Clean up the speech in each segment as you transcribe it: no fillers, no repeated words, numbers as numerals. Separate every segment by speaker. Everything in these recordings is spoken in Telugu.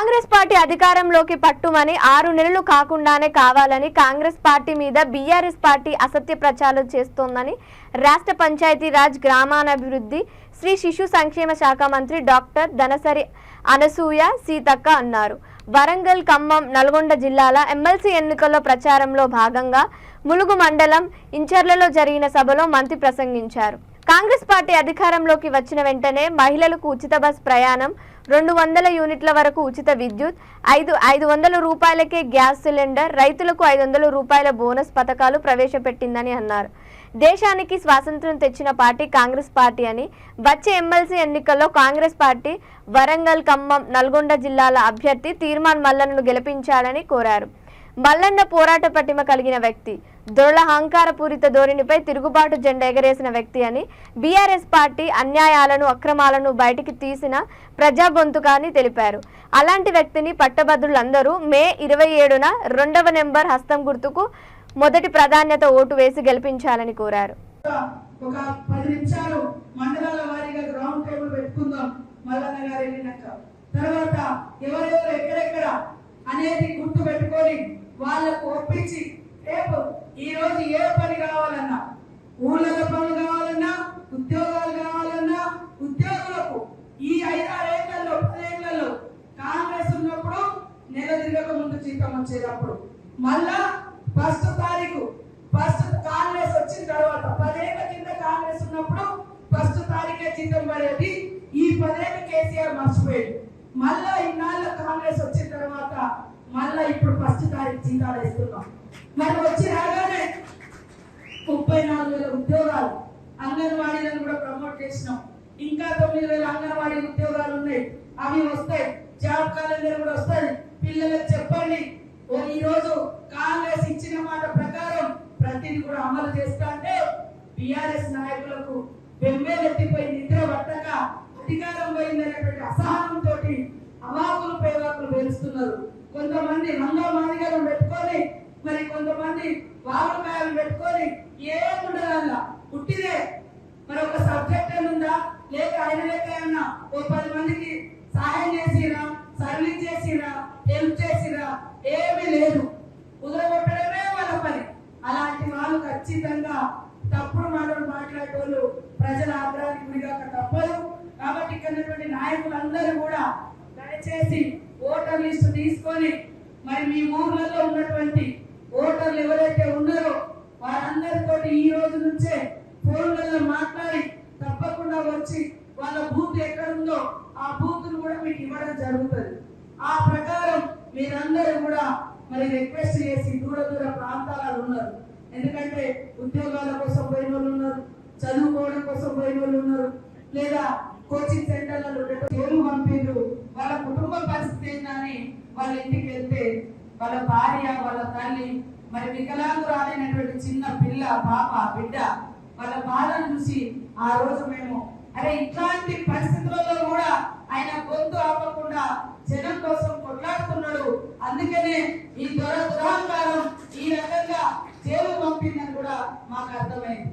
Speaker 1: కాంగ్రెస్ పార్టీ అధికారంలోకి పట్టుమని 6 నెలలు కాకుండానే కావాలని కాంగ్రెస్ పార్టీ మీద బీఆర్ఎస్ పార్టీ అసత్య ప్రచారం చేస్తోందని రాష్ట్ర పంచాయతీరాజ్ గ్రామాభివృద్ధి శ్రీ శిశు సంక్షేమ శాఖ మంత్రి డాక్టర్ ధనసరి అనసూయ సీతక్క అన్నారు. వరంగల్, ఖమ్మం, నల్గొండ జిల్లాల ఎమ్మెల్సీ ఎన్నికల్లో ప్రచారంలో భాగంగా ములుగు మండలం ఇంచర్లలో జరిగిన సభలో మంత్రి ప్రసంగించారు. కాంగ్రెస్ పార్టీ అధికారంలోకి వచ్చిన వెంటనే మహిళలకు ఉచిత బస్ ప్రయాణం, 200 యూనిట్ల వరకు ఉచిత విద్యుత్, 500 రూపాయలకే గ్యాస్ సిలిండర్, రైతులకు 500 రూపాయల బోనస్ పథకాలు ప్రవేశపెట్టిందని అన్నారు. దేశానికి స్వాతంత్ర్యం తెచ్చిన పార్టీ కాంగ్రెస్ పార్టీ అని, వచ్చే ఎమ్మెల్సీ ఎన్నికల్లో కాంగ్రెస్ పార్టీ వరంగల్, ఖమ్మం, నల్గొండ జిల్లాల అభ్యర్థి తీర్మాన్ మల్లన్నను గెలిపించాలని కోరారు. మల్లన్న పోరాట పటిమ కలిగిన వ్యక్తి, దొరల అహంకారపూరిత ధోరణిపై తిరుగుబాటు జెండా ఎగరేసిన వ్యక్తి అని, బీఆర్ఎస్ పార్టీ అన్యాయాలను, అక్రమాలను బయటికి తీసిన ప్రజా గొంతుక అని తెలిపారు. అలాంటి వ్యక్తిని పట్టభద్రులందరూ మే 27న 2వ నెంబర్ హస్తం గుర్తుకు మొదటి ప్రాధాన్యత ఓటు వేసి గెలిపించాలని కోరారు.
Speaker 2: ఒక 10 నిమిషాలు మండలాల వారీగా గ్రౌండ్ టేబుల్ పెట్టుకుందాం. మల్లన్న గారు వెళ్ళినాక తర్వాత ఎవరెవరు ఎక్కడెక్కడ అనేది గుర్తు పెట్టుకొని వాళ్ళకు ఒప్పించి రేపు ఈ రోజు ఏ పని కావాలన్నా, ఊళ్ళలో పనులు కావాలన్నా, ఉద్యోగాలు కావాలన్నా, ఉద్యోగులకు ఈ 5-6 ఏళ్లలో 10 ఏళ్లలో కాంగ్రెస్ ఉన్నప్పుడు నెల తిరగక ముందు జీతం వచ్చేటప్పుడు, మళ్ళా ఫస్ట్ కాంగ్రెస్ వచ్చిన తర్వాత 10 ఏళ్ల కింద కాంగ్రెస్ ఉన్నప్పుడు ఫస్ట్ తారీఖే జీతం పడేది. ఈ 10 ఏళ్ళు కేసీఆర్ మర్చిపోయాడు. మళ్ళా ఇన్నాళ్ళ కాంగ్రెస్ వచ్చిన తర్వాత మళ్ళా ఇప్పుడు ఫస్ట్ తారీఖు జీతాలు వేస్తున్నాం. మరి వచ్చి రాగానే 34,000 ఉద్యోగాలు, అంగన్వాడీలను కూడా ప్రమోట్ చేసినాం. ఇంకా 9,000 అంగన్వాడీ ఉద్యోగాలు ఉన్నాయి, అవి వస్తాయి. జాబ్ క్యాలెండర్ కూడా వస్తుంది. పిల్లలకు చెప్పండి, ఈ రోజు కాంగ్రెస్ ఇచ్చిన మాట ప్రకారం ప్రతిదీ కూడా అమలు చేస్తా అంటే బీఆర్ఎస్ నాయకులకు బెంబేలెత్తిపోయి నిద్ర పట్టక అధికారం పోయిందనేటువంటి అసహనంతో అవాకులు పేవాకులు పేలుస్తున్నారు. కొంతమంది మంగళమాదిగలు పెట్టుకొని, మరి కొంతమంది వాగుకాయలు పెట్టుకొని ఏముండదల్లా పుట్టిదే. మరి ఒక సబ్జెక్ట్ ఏముందా, లేక ఆయన లేక ఏమన్నా ఓ 10 మందికి సహాయం చేసిరా, సర్వీస్ చేసిరా, హెల్ప్ చేసిరా, ఏమీ లేదు. కుదరగొట్టడమే వాళ్ళ పని. అలాంటి వాళ్ళు ఖచ్చితంగా తప్పుడు మాటలు మాట్లాడేటోళ్ళు ప్రజల ఆగ్రహానికి గురిగాక తప్పదు. కాబట్టి ఇక్కడ నాయకులందరూ కూడా దయచేసి ఓటర్ లిస్టు తీసుకొని మరి మీ ఊర్లలో ఉన్నటువంటి ఓటర్లు ఎవరైతే ఉన్నారో వారందరితో ఈ రోజు నుంచే ఫోన్లలో మాట్లాడి తప్పకుండా వచ్చి వాళ్ళ బూత్ ఎక్కడుందో ఆ బూత్ ను కూడా మీకు ఇవ్వడం జరుగుతుంది. ఆ ప్రకారం మీరందరూ కూడా మరి రిక్వెస్ట్ చేసి దూర ప్రాంతాలలో ఉన్నారు. ఎందుకంటే ఉద్యోగాల కోసం పోయిన వాళ్ళు ఉన్నారు, చదువుకోవడం కోసం పోయిన వాళ్ళు ఉన్నారు, లేదా కోచింగ్ సెంటర్లలో పేరు పంపిరు. వాళ్ళ కుటుంబ పరిస్థితి ఏంటని వాళ్ళ ఇంటికి వెళ్తే వాళ్ళ భార్య, వాళ్ళ తల్లి, మరి వికలాంగురాలైనటువంటి చిన్న పిల్ల, పాప, బిడ్డ వాళ్ళ బాధను చూసి ఆ రోజు మేము అరే ఇట్లాంటి పరిస్థితులలో కూడా ఆయన గొంతు ఆపకుండా జనం కోసం కొట్లాడుతున్నాడు, అందుకనే ఈ దురహంకారం ఈ రకంగా జైలు పంపిందని కూడా మాకు అర్థమైంది.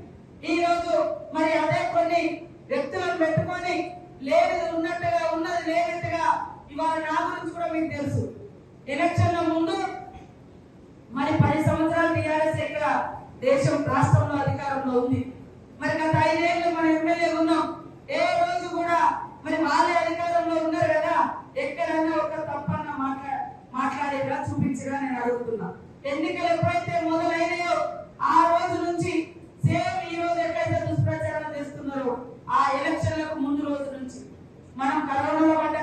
Speaker 2: ఈ రోజు మరి అదే కొన్ని వ్యక్తులను పెట్టుకొని లేదు ఉన్నట్టుగా ఉన్నది లేనట్టుగా ఇవాళ నా గురించి కూడా మీకు తెలుసు. ఎలక్షన్ల ముందు మరి 10 సంవత్సరాలు టీఆర్ఎస్ ఇక్కడ దేశం రాష్ట్రంలో అధికారంలో ఉంది. మరి గత 5 ఏళ్ళు మన ఎమ్మెల్యే ఉన్నాం. ఏ రోజు కూడా మరి వాళ్ళే అధికారంలో ఉన్నారు కదా, ఎక్కడన్నా ఒక తప్పన్న మాట్లాడేలా చూపించగా నేను అడుగుతున్నా. ఎన్నికలు ఎప్పుడైతే మొదలైనాయో ఆ రోజు నుంచి సేమ్ ఈ రోజు ఎక్కడైతే దుష్ప్రచారం చేస్తున్నారో ఆ ఎలక్షన్లకు ముందు రోజు నుంచి మనం కరోనాలో పడ్డ